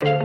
Bonjour,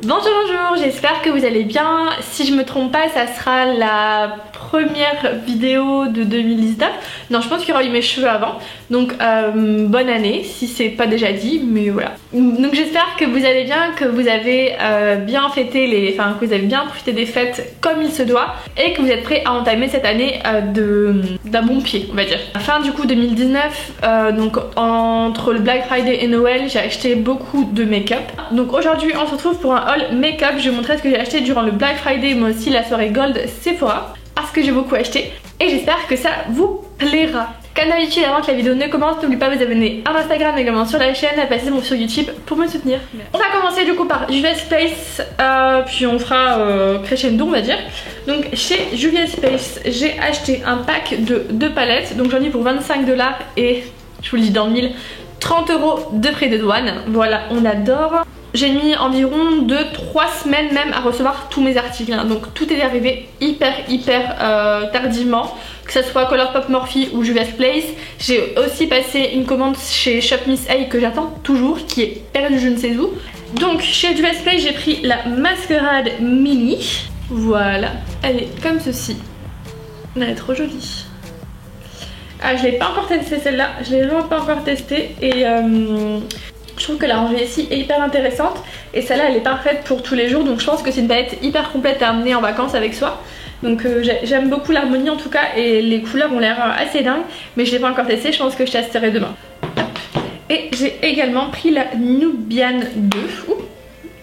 bonjour, j'espère que vous allez bien. Si je me trompe pas, ça sera la première vidéo de 2019. Non, je pense qu'il y aura eu mes cheveux avant. Donc bonne année, si c'est pas déjà dit, mais voilà. Donc j'espère que vous allez bien, que vous avez bien fêté que vous avez bien profité des fêtes comme il se doit et que vous êtes prêts à entamer cette année d'un bon pied, on va dire. Fin du coup 2019, donc entre le Black Friday et Noël, j'ai acheté beaucoup de make-up. Donc aujourd'hui on se retrouve pour un haul make-up. Je vais vous montrer ce que j'ai acheté durant le Black Friday, mais aussi la soirée Gold Sephora, parce que j'ai beaucoup acheté et j'espère que ça vous plaira. Comme d'habitude, avant que la vidéo ne commence, n'oubliez pas de vous abonner à Instagram, également sur la chaîne, à passer sur YouTube pour me soutenir. On va commencer du coup par Juvia's Place, puis on fera crescendo on va dire. Donc chez Juvia's Place, j'ai acheté un pack de 2 palettes, donc j'en ai pour 25 $ et je vous le dis dans le mille, 30 € de frais de douane. Voilà, on adore. J'ai mis environ 2-3 semaines même à recevoir tous mes articles, hein. Donc tout est arrivé hyper tardivement, que ce soit Colourpop Morphe ou Juvia's Place. J'ai aussi passé une commande chez Shop Miss A que j'attends toujours, qui est perdue je ne sais où. Donc chez Juvia's Place j'ai pris la mascarade mini. Voilà, elle est comme ceci. Elle est trop jolie. Ah, je l'ai pas encore testée celle-là, je l'ai vraiment pas encore testée et je trouve que la rangée ici est hyper intéressante et celle-là elle est parfaite pour tous les jours, donc je pense que c'est une palette hyper complète à amener en vacances avec soi. Donc j'aime beaucoup l'harmonie en tout cas et les couleurs ont l'air assez dingues, mais je l'ai pas encore testé, je pense que je testerai demain. Et j'ai également pris la Nubian 2.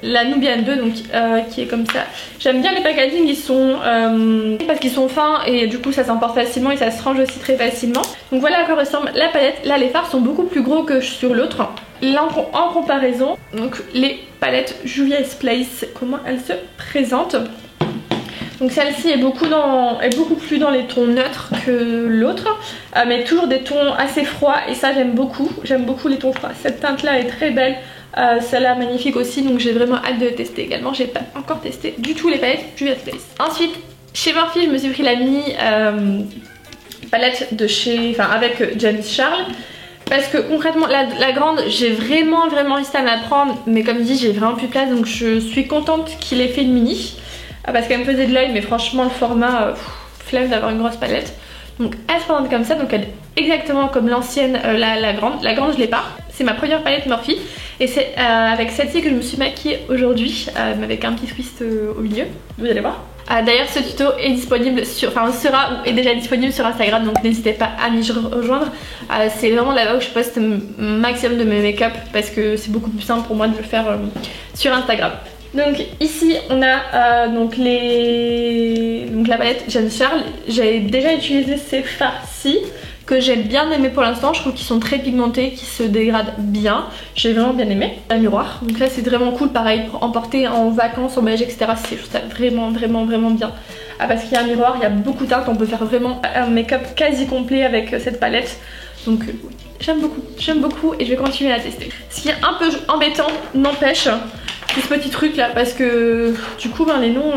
La Nubian 2 donc qui est comme ça. J'aime bien les packaging, ils sont parce qu'ils sont fins et du coup ça s'emporte facilement et ça se range aussi très facilement. Donc voilà à quoi ressemble la palette. Là les fards sont beaucoup plus gros que sur l'autre. Là en comparaison, donc les palettes Juvia's Place, comment elles se présentent. Donc celle-ci est beaucoup plus dans les tons neutres que l'autre, mais toujours des tons assez froids et ça j'aime beaucoup les tons froids. Cette teinte là est très belle. Celle-là magnifique aussi, donc j'ai vraiment hâte de tester également. J'ai pas encore testé du tout les palettes Juvia's Place. Ensuite chez Morphe je me suis pris la mini palette de chez, avec James Charles, parce que concrètement la grande j'ai vraiment hésité à la prendre, mais comme dit j'ai vraiment plus de place, donc je suis contente qu'il ait fait une mini parce qu'elle me faisait de l'œil, mais franchement le format flemme d'avoir une grosse palette. Donc elle se présente comme ça, donc elle est exactement comme l'ancienne, la grande je l'ai pas. C'est ma première palette Morphe et c'est avec celle-ci que je me suis maquillée aujourd'hui, avec un petit twist au milieu, vous allez voir. D'ailleurs ce tuto est disponible sur, sera ou est déjà disponible sur Instagram, donc n'hésitez pas à m'y rejoindre. C'est vraiment là-bas où je poste maximum de mes make-up parce que c'est beaucoup plus simple pour moi de le faire sur Instagram. Donc ici on a donc la palette James Charles. J'ai déjà utilisé ces fards-ci que j'ai bien aimé pour l'instant. Je trouve qu'ils sont très pigmentés, qui se dégradent bien. J'ai vraiment bien aimé. Un miroir, donc là c'est vraiment cool, pareil pour emporter en vacances, en voyage etc. Je trouve ça vraiment bien. Parce qu'il y a un miroir, il y a beaucoup de teintes, on peut faire vraiment un make-up quasi complet avec cette palette. Donc j'aime beaucoup et je vais continuer à tester. Ce qui est un peu embêtant, n'empêche, ce petit truc là, parce que du coup les noms,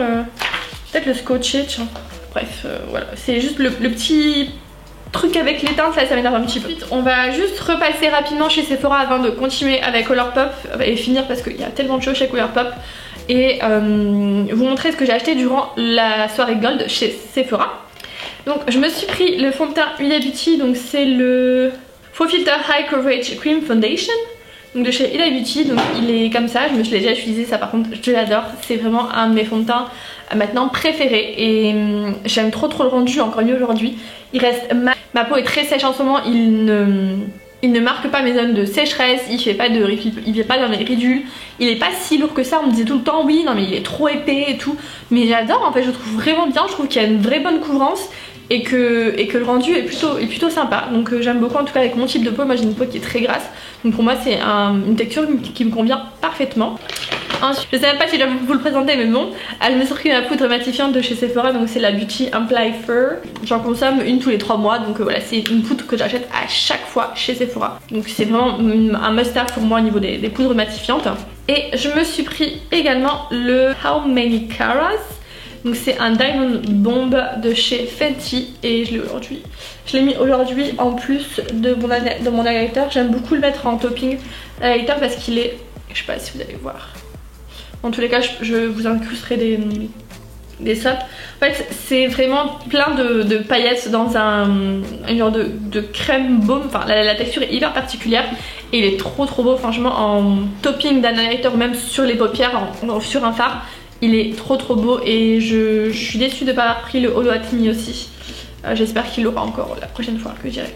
peut-être le scotché, tiens. Bref, voilà, c'est juste le petit truc avec les teintes, ça m'énerve un petit peu. Ensuite, on va juste repasser rapidement chez Sephora avant de continuer avec Colourpop et finir parce qu'il y a tellement de choses chez Colourpop. Et vous montrer ce que j'ai acheté durant la soirée Gold chez Sephora. Donc je me suis pris le fond de teint Huda Beauty, donc c'est le Faux Filter High Coverage Cream Foundation. Donc de chez Huda Beauty, donc il est comme ça, je l'ai déjà utilisé, ça par contre je l'adore, c'est vraiment un de mes fonds de teint maintenant préférés et j'aime trop le rendu, encore mieux aujourd'hui. Il reste ma peau est très sèche en ce moment, il ne marque pas mes zones de sécheresse, il fait pas dans mes ridules, il est pas si lourd que ça. On me disait tout le temps oui non mais il est trop épais et tout, mais j'adore en fait, je le trouve vraiment bien, je trouve qu'il y a une vraie bonne couvrance et que le rendu est plutôt sympa. Donc j'aime beaucoup, en tout cas avec mon type de peau. Moi j'ai une peau qui est très grasse, donc pour moi c'est une texture qui me convient parfaitement. Ensuite, je sais même pas si je vais vous le présenter, mais bon, je me suis pris ma poudre matifiante de chez Sephora, donc c'est la Beauty Amplify Fur. J'en consomme une tous les 3 mois, donc voilà, c'est une poudre que j'achète à chaque fois chez Sephora. Donc c'est vraiment un must-have pour moi au niveau des poudres matifiantes. Et je me suis pris également le How Many Caras Donc c'est un Diamond Bomb de chez Fenty et je l'ai mis aujourd'hui en plus de mon highlighter. J'aime beaucoup le mettre en topping highlighter parce qu'il est, je sais pas si vous allez voir. En tous les cas je vous incrusterai des sops. En fait c'est vraiment plein de paillettes dans un genre de crème baume. Enfin la texture est hyper particulière et il est trop beau, franchement, en topping d'un highlighter, même sur les paupières, sur un fard. Il est trop beau et je suis déçue de ne pas avoir pris le Holo at Me aussi. J'espère qu'il l'aura encore la prochaine fois que j'irai.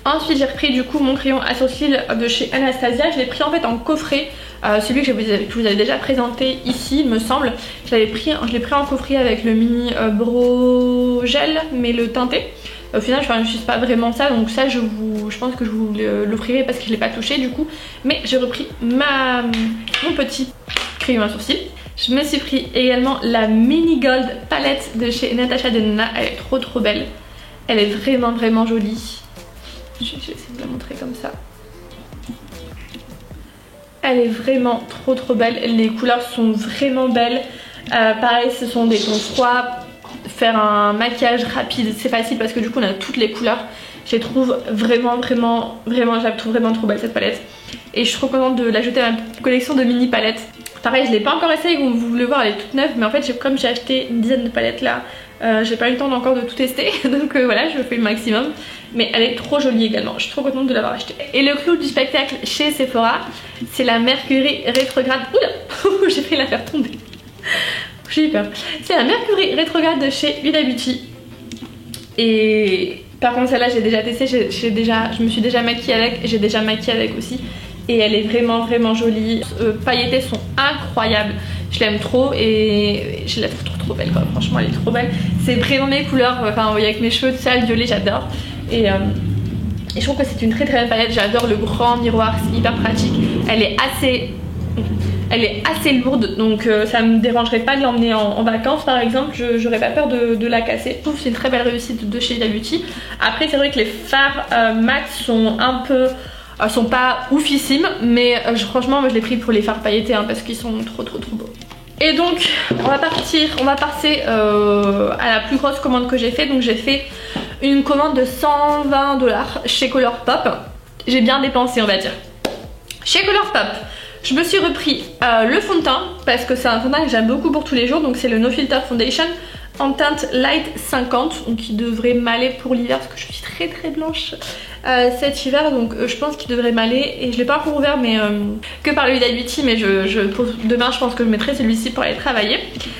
Ensuite j'ai repris du coup mon crayon à sourcils de chez Anastasia. Je l'ai pris en fait en coffret, celui que je vous avais déjà présenté ici il me semble. Je l'ai pris en coffret avec le mini Brow Gel mais le teinté. Au final je n'utilise pas vraiment ça, donc ça je pense que je vous l'offrirai parce que je ne l'ai pas touché du coup. Mais j'ai repris mon petit crayon à sourcils. Je me suis pris également la Mini Gold palette de chez Natasha Denona. Elle est trop belle. Elle est vraiment jolie. Je vais essayer de la montrer comme ça. Elle est vraiment trop belle. Les couleurs sont vraiment belles. Pareil, ce sont des tons froids. Faire un maquillage rapide, c'est facile parce que du coup on a toutes les couleurs. Je les trouve vraiment je la trouve vraiment trop belle cette palette. Et je suis trop contente de l'ajouter à ma collection de mini palettes. Pareil, je l'ai pas encore essayé, comme vous voulez voir, elle est toute neuve. Mais en fait, comme j'ai acheté une dizaine de palettes là, j'ai pas eu le temps encore de tout tester. Donc voilà, je fais le maximum. Mais elle est trop jolie également, je suis trop contente de l'avoir achetée. Et le clou du spectacle chez Sephora, c'est la Mercury rétrograde. Oula, j'ai failli la faire tomber. J'ai eu peur. C'est la Mercury rétrograde de chez Huda Beauty. Et par contre celle-là j'ai déjà testé, je me suis déjà maquillée avec, j'ai déjà maquillé avec aussi. Et elle est vraiment jolie. Pailletées sont incroyables. Je l'aime trop et je la trouve trop belle quoi. Franchement elle est trop belle. C'est vraiment mes couleurs, enfin vous voyez avec mes cheveux tout ça, le violet j'adore. Et je trouve que c'est une très belle palette. J'adore le grand miroir, c'est hyper pratique. Elle est assez lourde, donc ça me dérangerait pas de l'emmener en vacances par exemple. J'aurais pas peur de la casser. Je trouve que c'est une très belle réussite de chez Huda Beauty. Après c'est vrai que les fards mat sont un peu... sont pas oufissimes, mais franchement moi je l'ai pris pour les fards pailletés hein, parce qu'ils sont trop beaux. Et donc on va passer à la plus grosse commande que j'ai fait. Donc j'ai fait une commande de 120 $ chez Colourpop. J'ai bien dépensé on va dire. Chez Colourpop je me suis repris le fond de teint parce que c'est un fond de teint que j'aime beaucoup pour tous les jours. Donc c'est le No Filter Foundation en teinte light 50, donc qui devrait m'aller pour l'hiver parce que je suis très blanche cet hiver, donc je pense qu'il devrait m'aller. Et je l'ai pas encore ouvert mais que par le Huda Beauty, mais demain je pense que je mettrai celui-ci pour aller travailler.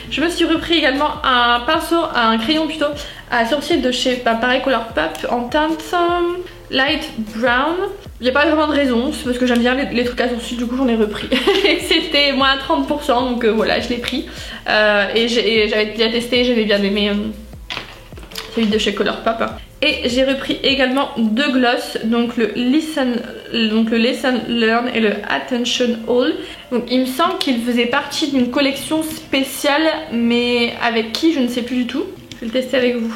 Je me suis repris également un crayon plutôt à sourcils de chez pareil Colourpop en teinte light brown. Il n'y a pas vraiment de raison, c'est parce que j'aime bien les trucs à sourcils, du coup j'en ai repris. C'était moins 30%, donc voilà, je l'ai pris. Et j'avais déjà testé, j'avais bien aimé celui de chez Colourpop. Et j'ai repris également deux gloss, donc le Lesson Learn et le Attention All. Donc il me semble qu'il faisait partie d'une collection spéciale, mais avec qui je ne sais plus du tout. Je vais le tester avec vous.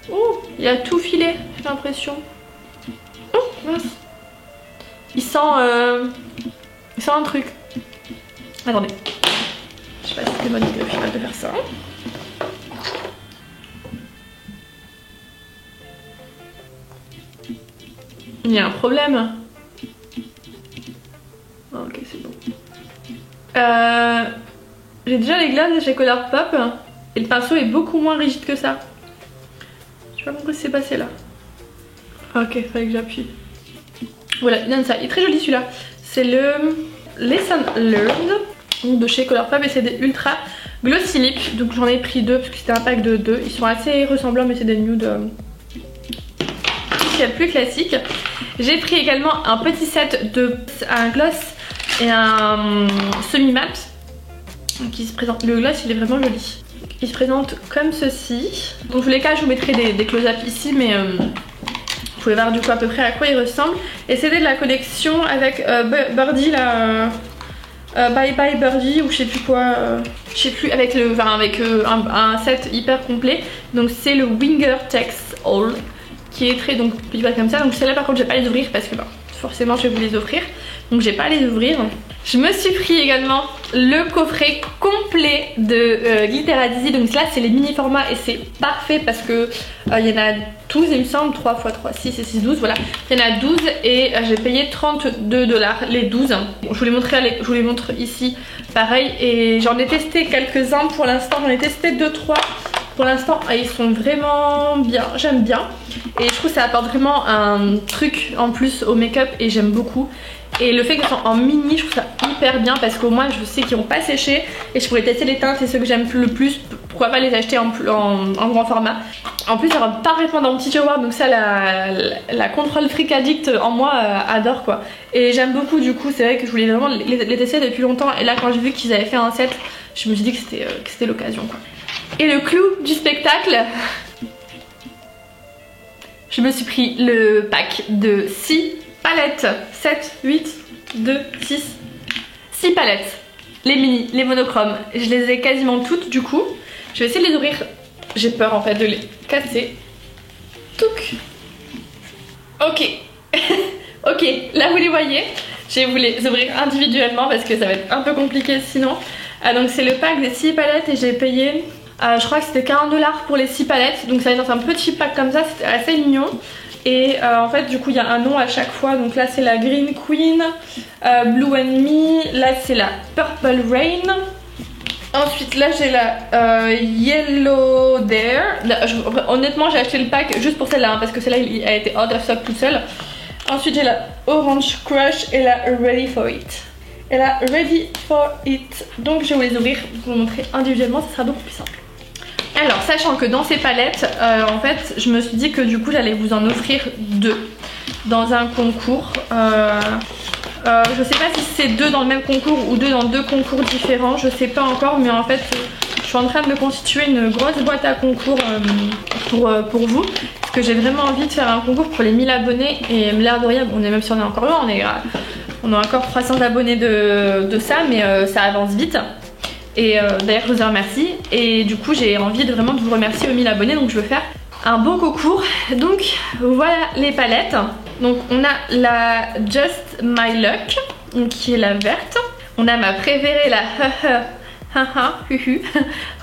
Oh, il a tout filé, j'ai l'impression. Oh mince. Il sent un truc. Attendez. Je sais pas si c'est bonne idée au final de faire ça. Il y a un problème. Oh, ok, c'est bon. J'ai déjà les glaces de chez Colourpop et le pinceau est beaucoup moins rigide que ça. Je sais pas pourquoi c'est passé là. Ok, fallait que j'appuie. Voilà, il donne ça. Il est très joli celui-là. C'est le Lesson Learned de chez Colourpop et c'est des ultra glossy lip. Donc j'en ai pris deux parce que c'était un pack de deux. Ils sont assez ressemblants mais c'est des nudes plus classiques. J'ai pris également un petit set de un gloss et un semi-mat qui se présente. Le gloss il est vraiment joli. Il se présente comme ceci. Dans tous les cas je vous mettrai des close-up ici, mais vous pouvez voir du coup à peu près à quoi il ressemble. Et c'était de la collection avec Birdie là, Bye Bye Birdie ou je sais plus quoi, je sais plus, avec un set hyper complet. Donc c'est le Winger Text All qui est très comme ça. Donc celle-là par contre je vais pas les ouvrir parce que forcément je vais vous les offrir. Donc j'ai pas à les ouvrir. Je me suis pris également le coffret complet de Glitter à Dizzy. Donc là c'est les mini formats et c'est parfait parce que il y en a 12 il me semble, 3 x 3, 6 et 6, 12, voilà. Il y en a 12 et j'ai payé 32 $, les 12. Bon, je vous les montre ici, pareil. Et j'en ai testé quelques-uns pour l'instant, j'en ai testé 2-3 pour l'instant et ils sont vraiment bien, j'aime bien. Et je trouve que ça apporte vraiment un truc en plus au make-up et j'aime beaucoup. Et le fait qu'ils sont en mini, je trouve ça hyper bien parce qu'au moins je sais qu'ils vont pas sécher et je pourrais tester les teintes, c'est ce que j'aime le plus. Pourquoi pas les acheter en grand format. En plus ça rentre parfaitement dans mon petit tiroir, donc ça la contrôle freak addict en moi adore quoi. Et j'aime beaucoup, du coup c'est vrai que je voulais vraiment les tester depuis longtemps et là quand j'ai vu qu'ils avaient fait un set, je me suis dit que c'était l'occasion quoi. Et le clou du spectacle, je me suis pris le pack de 6 palettes, 7, 8, 2, 6 palettes, les mini, les monochromes. Je les ai quasiment toutes du coup. Je vais essayer de les ouvrir, j'ai peur en fait de les casser. Touc. Ok. Ok, là vous les voyez. Je vais vous les ouvrir individuellement parce que ça va être un peu compliqué sinon. Donc c'est le pack des 6 palettes et j'ai payé, je crois que c'était 40 $ pour les 6 palettes. Donc ça va être dans un petit pack comme ça, c'était assez mignon. Et en fait du coup il y a un nom à chaque fois. Donc là c'est la Green Queen, Blue and Me, là c'est la Purple Rain. Ensuite là j'ai la Yellow Dare. Là, honnêtement j'ai acheté le pack juste pour celle-là hein, parce que celle-là il a été out of stock toute seule. Ensuite j'ai la Orange Crush et la Ready For It. Et la Ready For It. Donc je vais vous les ouvrir, vous montrer individuellement, ça sera beaucoup plus simple. Alors sachant que dans ces palettes en fait je me suis dit que du coup j'allais vous en offrir 2 dans un concours. Je sais pas si c'est 2 dans le même concours ou 2 dans 2 concours différents, je sais pas encore, mais en fait je suis en train de constituer une grosse boîte à concours pour vous, parce que j'ai vraiment envie de faire un concours pour les 1000 abonnés et l'air de rien, on est, même si on est encore loin, on a encore 300 abonnés de ça, mais ça avance vite. Et d'ailleurs je vous en remercie et du coup j'ai envie de vraiment de vous remercier aux 1000 abonnés, donc je veux faire un beau concours. Donc voilà les palettes. Donc on a la Just My Luck qui est la verte. On a ma préférée, la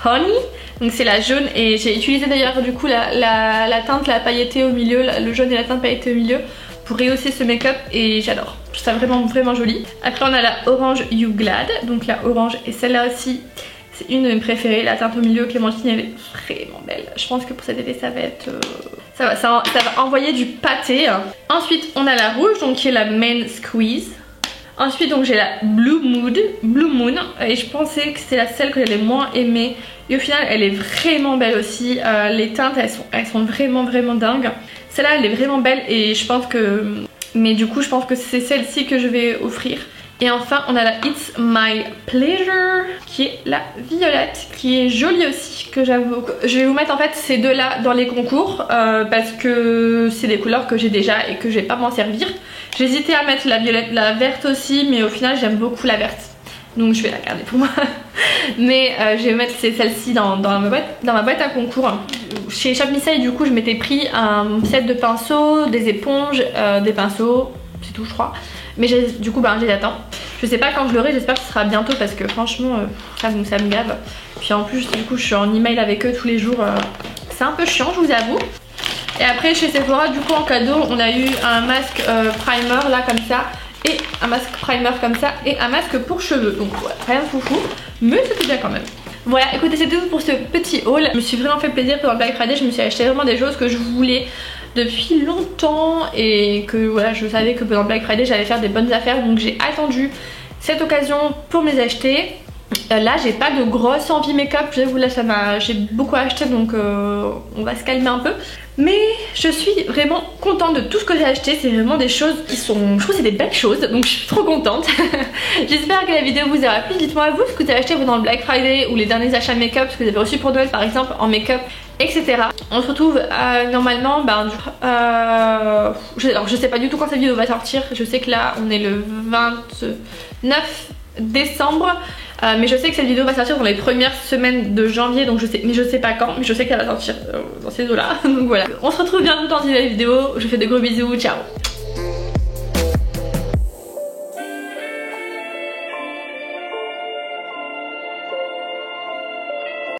Honey, donc c'est la jaune et j'ai utilisé d'ailleurs du coup la teinte la pailletée au milieu, le jaune et la teinte pailletée au milieu pour rehausser ce make-up et j'adore. Je trouve ça vraiment vraiment joli. Après on a la Orange You Glad, donc la orange et celle-là aussi c'est une de mes préférées. La teinte au milieu clémentine elle est vraiment belle. Je pense que pour cet été ça va être... ça va envoyer du pâté. Ensuite on a la rouge donc qui est la Main Squeeze. Ensuite donc j'ai la Blue Moon et je pensais que c'était celle que j'allais moins aimer et au final elle est vraiment belle aussi. Les teintes elles sont vraiment dingues. Celle-là elle est vraiment belle et je pense que... Mais du coup je pense que c'est celle-ci que je vais offrir. Et enfin on a la It's My Pleasure qui est la violette, qui est jolie aussi, que j'avoue. Je vais vous mettre en fait ces deux là dans les concours parce que c'est des couleurs que j'ai déjà et que je vais pas m'en servir. J'hésitais à mettre la violette, la verte aussi, mais au final j'aime beaucoup la verte, donc je vais la garder pour moi. Mais je vais mettre celle-ci dans ma boîte à concours. Chez Shop Missy du coup je m'étais pris un set de pinceaux, des éponges, des pinceaux, c'est tout je crois. Mais du coup je les attends. Je sais pas quand je l'aurai, j'espère que ce sera bientôt parce que franchement ça me gave. Puis en plus du coup je suis en email avec eux tous les jours, c'est un peu chiant je vous avoue. Et après chez Sephora du coup en cadeau on a eu un masque primer là comme ça, et un masque primer comme ça et un masque pour cheveux. Donc ouais, rien de foufou mais c'était bien quand même. Voilà, écoutez c'est tout pour ce petit haul. Je me suis vraiment fait plaisir pendant le Black Friday, je me suis acheté vraiment des choses que je voulais depuis longtemps et que voilà je savais que pendant le Black Friday j'allais faire des bonnes affaires, donc j'ai attendu cette occasion pour me les acheter. Là j'ai pas de grosse envie make-up, j'avoue là j'ai beaucoup acheté donc on va se calmer un peu. Mais je suis vraiment contente de tout ce que j'ai acheté, c'est vraiment des choses qui sont... Je trouve que c'est des belles choses, donc je suis trop contente. J'espère que la vidéo vous aura plu, dites-moi vous ce que vous avez acheté pendant le Black Friday ou les derniers achats make-up, ce que vous avez reçu pour Noël par exemple en make-up, etc. On se retrouve normalement, alors je sais pas du tout quand cette vidéo va sortir, je sais que là on est le 29 décembre. Mais je sais que cette vidéo va sortir dans les premières semaines de janvier, donc je sais pas quand, mais je sais qu'elle va sortir dans ces eaux là. Donc voilà, on se retrouve bientôt dans une nouvelle vidéo, je vous fais de gros bisous, ciao.